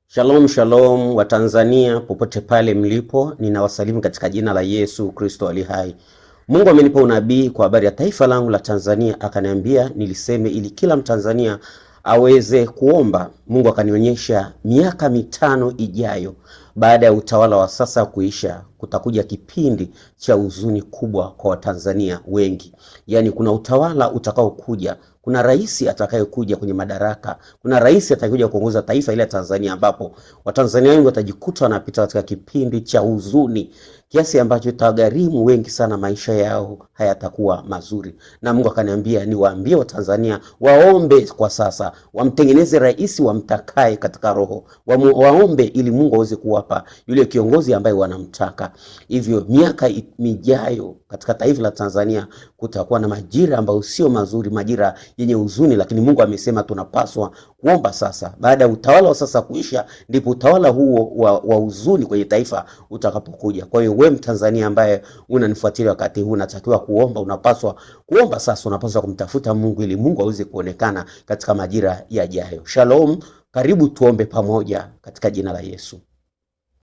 Shalom shalom wa Tanzania popote pale mlipo, ninawasalimu katika jina la Yesu Kristo ali hai. Mungu amenipa unabii kwa habari ya taifa langu la Tanzania, akaniambia niliseme ili kila Mtanzania aweze kuomba. Mungu akanionyesha miaka 5 ijayo baada ya utawala wa sasa kuisha, kutakuja kipindi cha huzuni kubwa kwa Watanzania wengi. Yaani kuna utawala utakao kuja, kuna rais atakayekuja kwenye madaraka, kuna rais atakayekuja kuongoza taifa ile Tanzania, ambapo Watanzania wengi watajikuta wanapita katika kipindi cha huzuni kiasi ambacho itagharimu wengi sana, maisha yao hayatakuwa mazuri. Na Mungu akaniambia niwaambie Watanzania waombe kwa sasa, wamtengeneze rais wamtakaye katika roho, waombe ili Mungu aweze kuwapa yule kiongozi ambaye wanamtaka. Hivyo miaka mijayo katika taifa la Tanzania kutakuwa na majira ambayo sio mazuri, majira yenye huzuni, lakini Mungu amesema tunapaswa kuomba sasa. Baada ya utawala wa sasa kuisha, ndipo utawala huo wa huzuni kwenye taifa utakapokuja. Kwa hiyo wewe Mtanzania ambaye unanifuatilia wakati huu, unatakiwa kuomba, unapaswa kuomba sasa, unapaswa kumtafuta Mungu ili Mungu aweze kuonekana katika majira yajayo. Shalom, karibu tuombe pamoja katika jina la Yesu.